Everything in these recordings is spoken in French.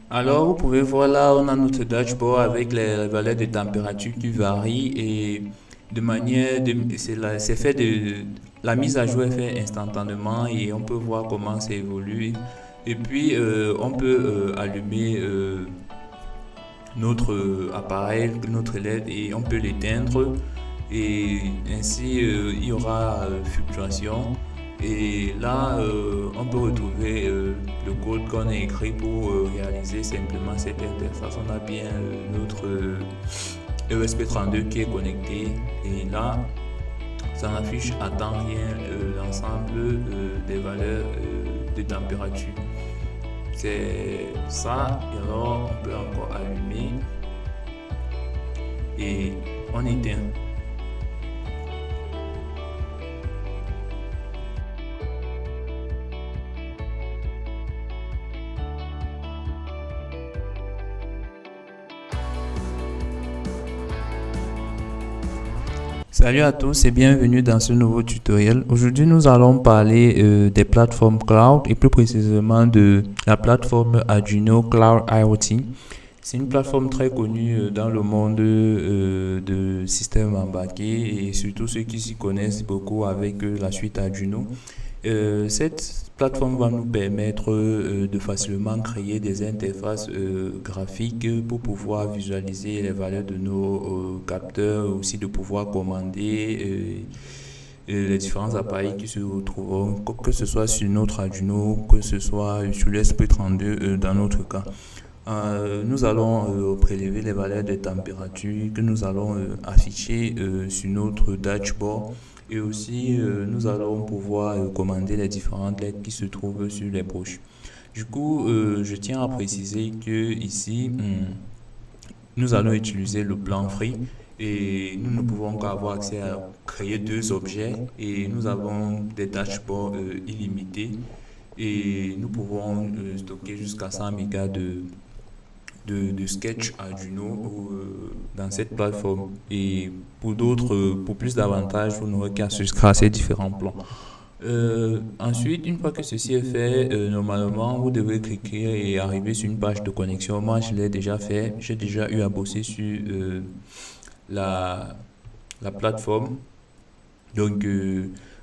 Alors, vous pouvez voir là, on a notre dashboard avec les valeurs de température qui varient et c'est fait la mise à jour est faite instantanément et on peut voir comment ça évolue. Et puis, on peut allumer notre appareil, notre LED et on peut l'éteindre et ainsi il y aura fluctuation et là on peut retrouver le code qu'on a écrit pour réaliser simplement cette interface. On a bien notre ESP32 qui est connecté et là ça n'affiche à temps rien l'ensemble des valeurs de température. C'est ça, et alors on peut encore allumer et on éteint. Salut à tous et bienvenue dans ce nouveau tutoriel. Aujourd'hui, nous allons parler des plateformes cloud et plus précisément de la plateforme Arduino Cloud IoT. C'est une plateforme très connue dans le monde de systèmes embarqués et surtout ceux qui s'y connaissent beaucoup avec la suite Arduino. Cette plateforme va nous permettre de facilement créer des interfaces graphiques pour pouvoir visualiser les valeurs de nos capteurs, aussi de pouvoir commander les différents appareils qui se trouveront, que ce soit sur notre Arduino, que ce soit sur l'ESP32 dans notre cas. Nous allons prélever les valeurs de température que nous allons afficher sur notre dashboard et aussi nous allons pouvoir commander les différentes lettres qui se trouvent sur les broches. Du coup, je tiens à préciser que ici, nous allons utiliser le plan free et nous ne pouvons qu'avoir accès à créer deux objets et nous avons des dashboards illimités et nous pouvons stocker jusqu'à 100 mégas de sketch Arduino dans cette plateforme. Et pour d'autres, pour plus d'avantages, vous n'aurez qu'à souscrire à ces différents plans. Ensuite, une fois que ceci est fait, normalement, vous devez cliquer et arriver sur une page de connexion. Moi, je l'ai déjà fait. J'ai déjà eu à bosser sur la, la plateforme. Donc,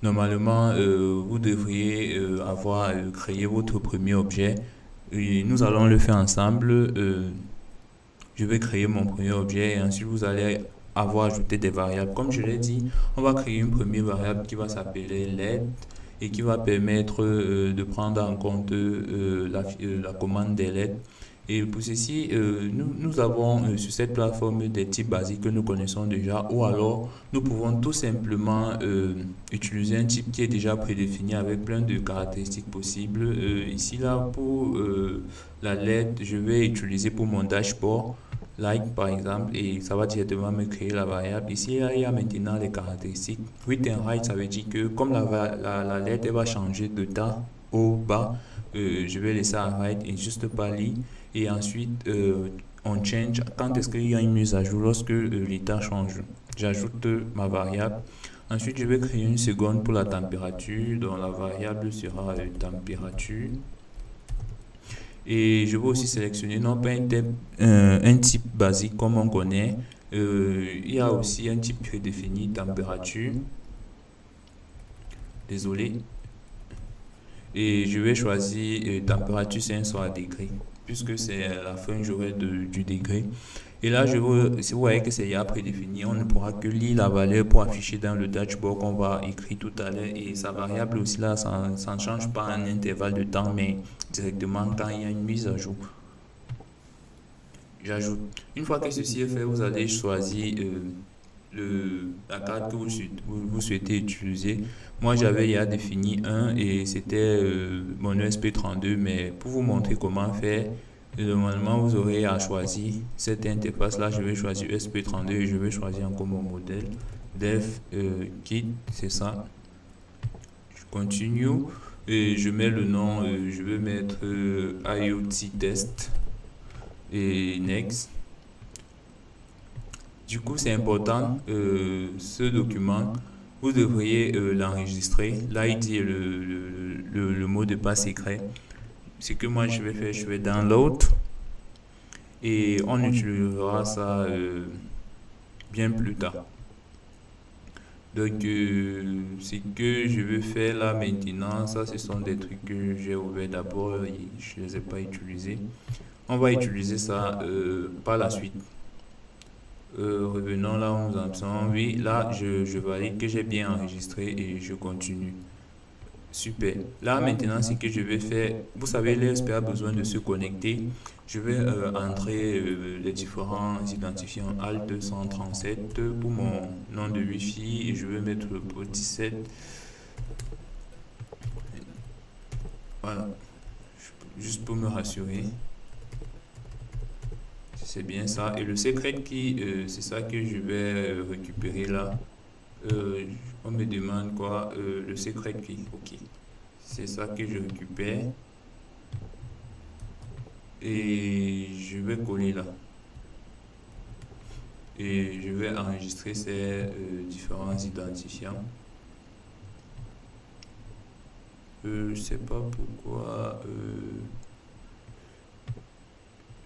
normalement, vous devriez avoir créé votre premier objet. Et nous allons le faire ensemble. Je vais créer mon premier objet et ensuite vous allez avoir ajouté des variables. Comme je l'ai dit, on va créer une première variable qui va s'appeler LED et qui va permettre de prendre en compte la commande des LED. Et pour ceci, nous avons sur cette plateforme des types basiques que nous connaissons déjà, ou alors nous pouvons tout simplement utiliser un type qui est déjà prédéfini avec plein de caractéristiques possibles. Ici, là, pour la LED, je vais utiliser pour mon dashboard, like par exemple, et ça va directement me créer la variable. Ici, là, il y a maintenant les caractéristiques. Width and height, ça veut dire que comme la LED elle va changer de tas au bas, je vais laisser à height et juste pas lit. Et ensuite, on change. Quand est-ce qu'il y a une mise à jour? Lorsque l'état change. J'ajoute ma variable. Ensuite, je vais créer une seconde pour la température, dont la variable sera température. Et je vais aussi sélectionner non pas un type basique comme on connaît. Il y a aussi un type prédéfini, température. Désolé. Et je vais choisir température 500 degrés puisque c'est la fin j'aurai du degré. Et là, si vous voyez que c'est déjà prédéfini, on ne pourra que lire la valeur pour afficher dans le dashboard qu'on va écrire tout à l'heure. Et sa variable aussi là, ça ne change pas un intervalle de temps, mais directement quand il y a une mise à jour. J'ajoute. Une fois que ceci est fait, vous allez choisir la carte que vous souhaitez utiliser. Moi, j'avais déjà défini un et c'était mon ESP32, mais pour vous montrer comment faire, normalement, vous aurez à choisir cette interface-là. Je vais choisir ESP32 et je vais choisir encore mon modèle. Dev Kit, c'est ça. Je continue et je mets le nom, je vais mettre IoT Test et Next. Du coup, c'est important, ce document, vous devriez l'enregistrer. Là, il dit le mot de passe secret. Ce que moi, je vais faire, je vais download. et on utilisera ça bien plus tard. Donc, ce que je veux faire là maintenant, ça, ce sont des trucs que j'ai ouverts d'abord et je ne les ai pas utilisés. On va utiliser ça par la suite. Revenons là où nous en sommes. Oui, là, je valide que j'ai bien enregistré et je continue. Super. Là, maintenant, ce que je vais faire, vous savez, l'ESP a besoin de se connecter. Je vais entrer les différents identifiants Alt 137 pour mon nom de Wi-Fi et je vais mettre le port 17. Voilà. Juste pour me rassurer. C'est bien ça. Et le secret key, c'est ça que je vais récupérer là. On me demande quoi? Le secret key. Ok. C'est ça que je récupère. Et je vais coller là. Et je vais enregistrer ces différents identifiants. Je sais pas pourquoi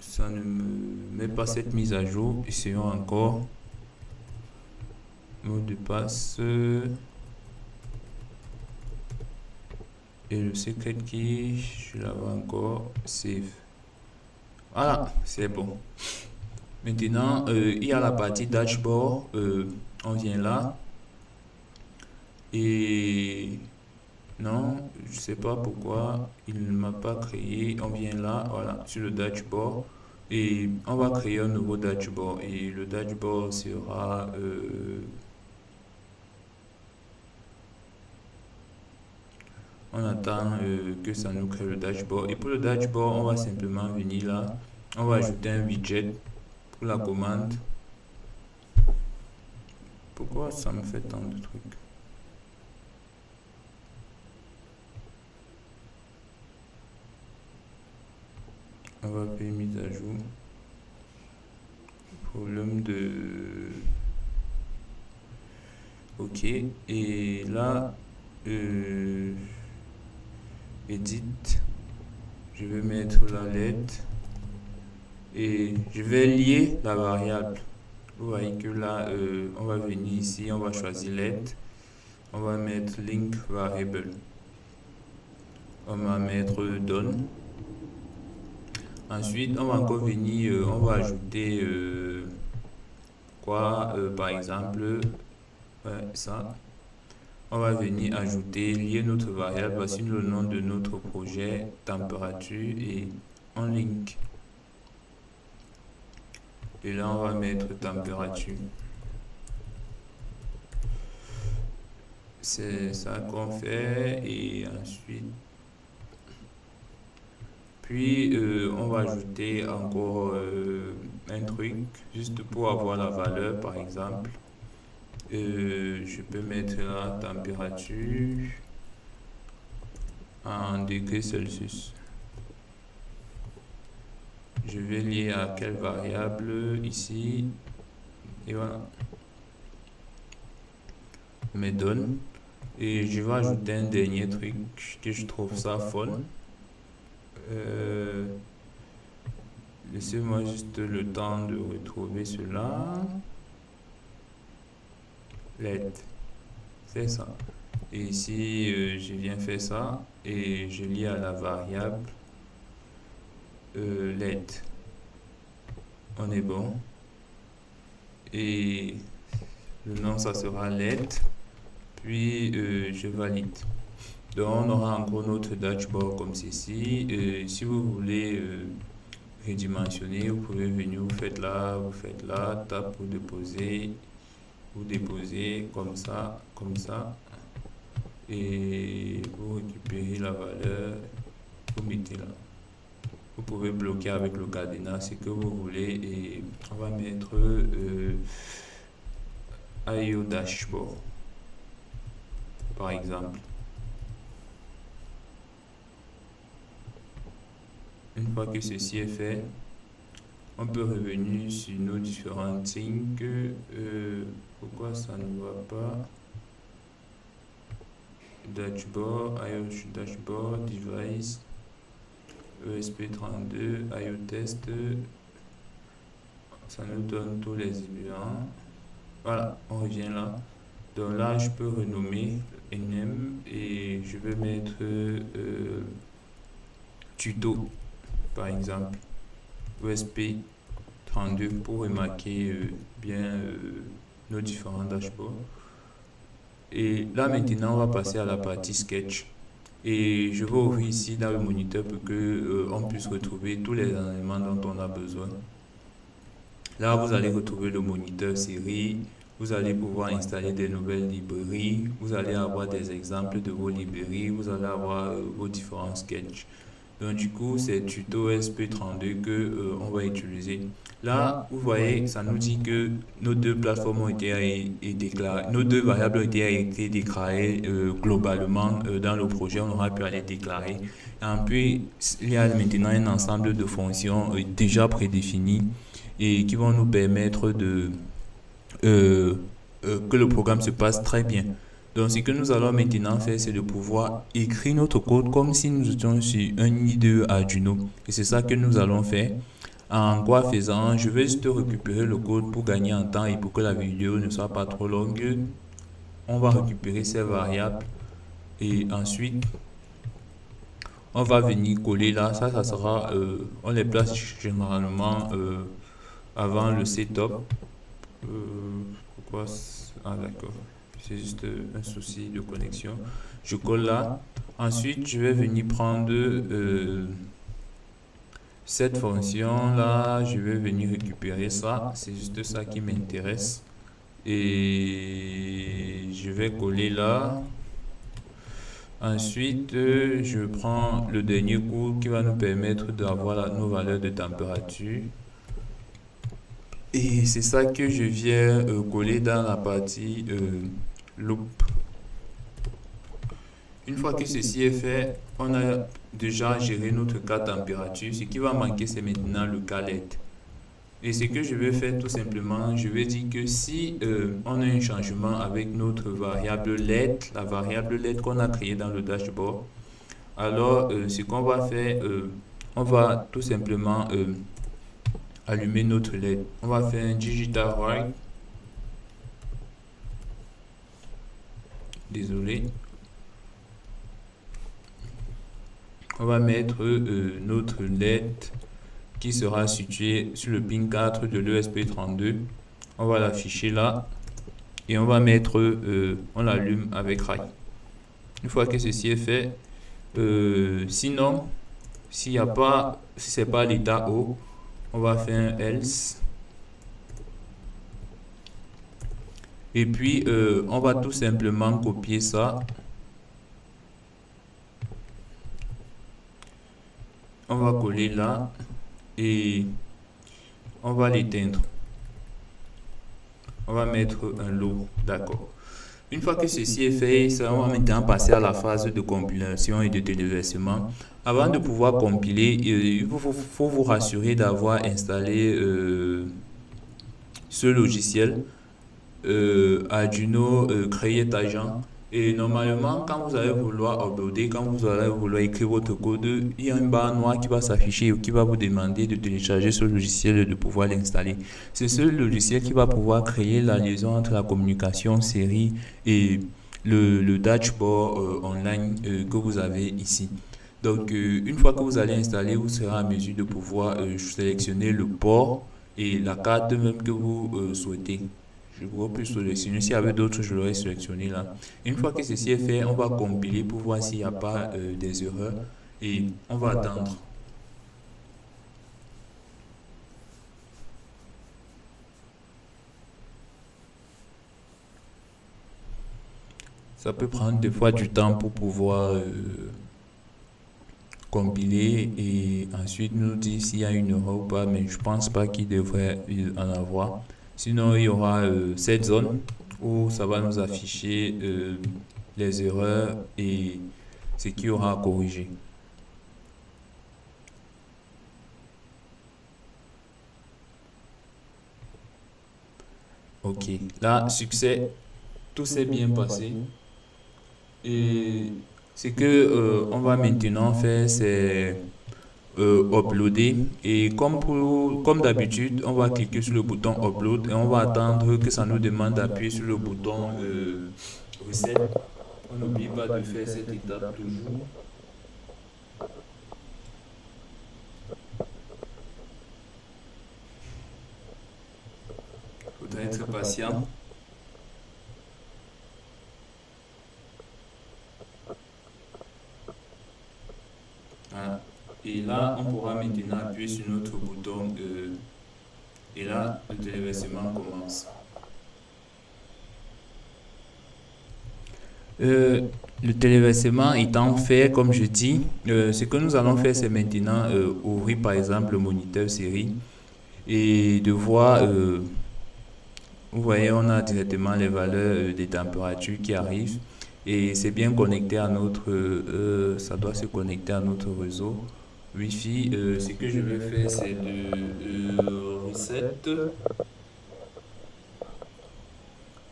ça ne me met pas cette mise à jour. Essayons encore. Mot de passe. Et le secret key, je l'avais encore. Save. Voilà, c'est bon. Maintenant, il y a la partie dashboard. On vient là. Et non, je sais pas pourquoi il ne m'a pas créé. On vient là, voilà, sur le dashboard. Et on va créer un nouveau dashboard. Et le dashboard sera... on attend que ça nous crée le dashboard. Et pour le dashboard, on va simplement venir là. On va ajouter un widget pour la commande. Pourquoi ça me fait tant de trucs? On va faire mise à jour. Problème de... Ok. Et là, edit. Je vais mettre la lettre. Et je vais lier la variable. Vous voyez que là, on va venir ici, on va choisir let. On va mettre link variable. On va mettre done. Ensuite, on va encore venir, on va ajouter quoi, par exemple, ça. On va venir ajouter, lier notre variable. Voici le nom de notre projet, température et en link. Et là, on va mettre température. C'est ça qu'on fait. Et ensuite, puis on va ajouter encore un truc, juste pour avoir la valeur, par exemple. Je peux mettre la température en degrés Celsius. Je vais lier à quelle variable ici. Et voilà. Me donne. Et je vais ajouter un dernier truc que je trouve ça fun. Laissez-moi juste le temps de retrouver cela. Let. C'est ça. Et ici, je viens faire ça. Et je lis à la variable let. On est bon. Et le nom, ça sera let. Puis, je valide. Donc, on aura encore notre dashboard comme ceci. Si vous voulez redimensionner, vous pouvez venir, vous faites là, tap pour déposer, vous déposez comme ça, et vous récupérez la valeur, vous mettez là. Vous pouvez bloquer avec le cadenas ce que vous voulez et on va mettre IO dashboard, par exemple. Une fois que ceci est fait, on peut revenir sur nos différents things. Pourquoi ça ne va pas? Dashboard, IO dashboard, device, ESP32, IO test, Ça nous donne tous les éléments. Voilà, on revient là. Donc là, je peux renommer NM et je vais mettre tuto, par exemple, OSP32 pour remarquer bien nos différents dashboards. Et là, maintenant, on va passer à la partie sketch. Et je vais ouvrir ici dans le moniteur pour que on puisse retrouver tous les éléments dont on a besoin. Là, vous allez retrouver le moniteur série. Vous allez pouvoir installer des nouvelles librairies. Vous allez avoir des exemples de vos librairies. Vous allez avoir vos différents sketchs. Donc, du coup, c'est tuto SP32 que on va utiliser. Là, vous voyez, ça nous dit que nos deux plateformes ont été déclarées, nos deux variables ont été déclarées globalement dans le projet. On aura pu aller déclarer. Et puis, il y a maintenant un ensemble de fonctions déjà prédéfinies et qui vont nous permettre euh, que le programme se passe très bien. Donc, ce que nous allons maintenant faire, c'est de pouvoir écrire notre code comme si nous étions sur un nid de Arduino. Et c'est ça que nous allons faire. En quoi faisant, je vais juste récupérer le code pour gagner en temps et pour que la vidéo ne soit pas trop longue. On va récupérer ces variables et ensuite, on va venir coller là. Ça sera, on les place généralement avant le setup. Pourquoi? Ah, d'accord. C'est juste un souci de connexion. Je colle là. Ensuite, je vais venir prendre cette fonction là. Je vais venir récupérer ça. C'est juste ça qui m'intéresse. Et je vais coller là. Ensuite, je prends le dernier cours qui va nous permettre d'avoir nos valeurs de température. Et c'est ça que je viens coller dans la partie loop. Une fois que ceci est fait, on a déjà géré notre cas température. Ce qui va manquer, c'est maintenant le cas LED. Et ce que je vais faire tout simplement, je vais dire que si on a un changement avec notre variable LED, la variable LED qu'on a créée dans le dashboard, alors ce qu'on va faire, on va tout simplement allumer notre LED. On va faire un digital write. Désolé. On va mettre notre LED qui sera situé sur le pin 4 de l'ESP32. On va l'afficher là et on va mettre, on l'allume avec write. Une fois que ceci est fait, sinon, s'il n'y a pas, si c'est pas l'état haut, on va faire un else. Et puis, on va tout simplement copier ça. On va coller là et on va l'éteindre. On va mettre un lot, d'accord. Une fois que ceci est fait, on va maintenant passer à la phase de compilation et de téléversement. Avant de pouvoir compiler, il faut vous rassurer d'avoir installé ce logiciel Arduino Create Agent. Et normalement, quand vous allez vouloir uploader, quand vous allez vouloir écrire votre code, il y a une barre noire qui va s'afficher et qui va vous demander de télécharger ce logiciel et de pouvoir l'installer. C'est ce logiciel qui va pouvoir créer la liaison entre la communication série et le dashboard online que vous avez ici. Donc, une fois que vous allez installer, vous serez en mesure de pouvoir sélectionner le port et la carte même que vous souhaitez. Je pourrais plus sélectionner. S'il y avait d'autres, je l'aurais sélectionné là. Une fois que ceci est fait, on va compiler pour voir s'il n'y a pas des erreurs et on va attendre. Ça peut prendre des fois du temps pour pouvoir compiler et ensuite nous dire s'il y a une erreur ou pas, mais je pense pas qu'il devrait en avoir. Sinon, il y aura cette zone où ça va nous afficher les erreurs et ce qu'il y aura à corriger. Ok, là, succès, tout s'est bien passé. Et ce que on va maintenant faire, c'est uploader. Et comme d'habitude, on va cliquer sur le bouton upload et on va attendre que ça nous demande d'appuyer sur le bouton reset. On n'oublie pas de faire cette étape toujours. Il faudra être patient. Voilà. Et là, on pourra maintenant appuyer sur notre bouton et là, le téléversement commence. Le téléversement étant fait, comme je dis, ce que nous allons faire, c'est maintenant ouvrir par exemple le moniteur série et de voir, vous voyez, on a directement les valeurs des températures qui arrivent et c'est bien connecté à notre, ça doit se connecter à notre réseau Wi-Fi. Ce que je vais faire, c'est de reset.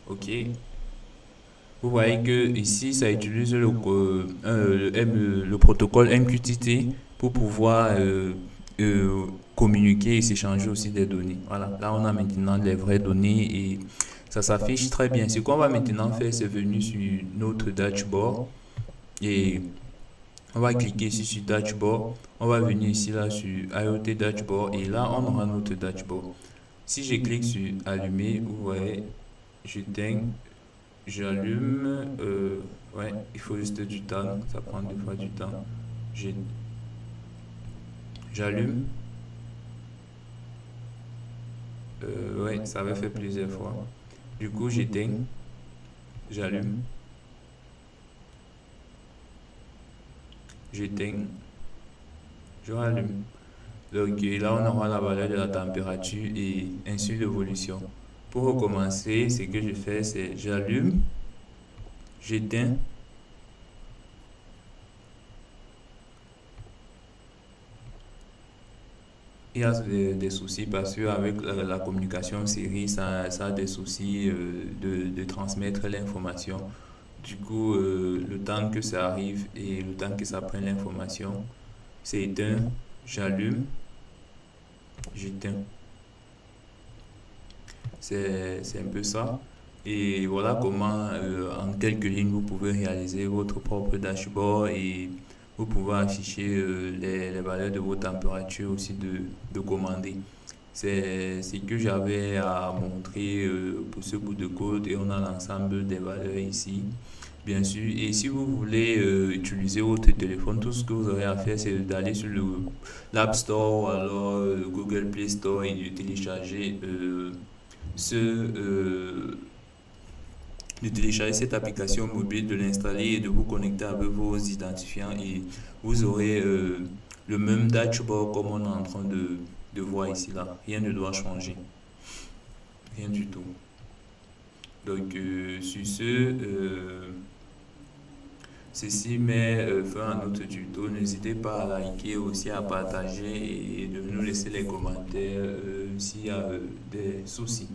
Ok. Vous voyez que ici, ça utilise le protocole MQTT pour pouvoir communiquer et s'échanger aussi des données. Voilà, là on a maintenant les vraies données et ça s'affiche très bien. Ce qu'on va maintenant faire, c'est venir sur notre dashboard et on va cliquer ici sur dashboard. On va venir ici là sur IoT dashboard et là on aura notre dashboard. Si je clique sur allumer, vous voyez, j'éteins. J'allume, ouais, il faut juste du temps, ça prend 2 fois du temps. J'allume, ouais, ça avait fait plusieurs fois. Du coup, j'éteins, j'allume, j'éteins, je rallume. Donc là, on aura la valeur de la température et ainsi l'évolution. Pour recommencer, ce que je fais, c'est j'allume, j'éteins. Il y a des soucis parce qu'avec la communication série, ça a des soucis de transmettre l'information. Du coup, le temps que ça arrive et le temps que ça prenne l'information, c'est éteint, j'allume, j'éteins. C'est un peu ça. Et voilà comment, en quelques lignes, vous pouvez réaliser votre propre dashboard et vous pouvez afficher les valeurs de vos températures aussi de commander. C'est ce que j'avais à montrer pour ce bout de code et on a l'ensemble des valeurs ici, bien sûr. Et si vous voulez utiliser votre téléphone, tout ce que vous aurez à faire, c'est d'aller sur l'App Store ou alors le Google Play Store et de télécharger ce, de télécharger cette application mobile, de l'installer et de vous connecter avec vos identifiants et vous aurez le même dashboard comme on est en train de voir ici là. Rien ne doit changer. Rien du tout. Donc sur ce, ceci met fin à notre tuto. N'hésitez pas à liker, aussi à partager et de nous laisser les commentaires s'il y a des soucis.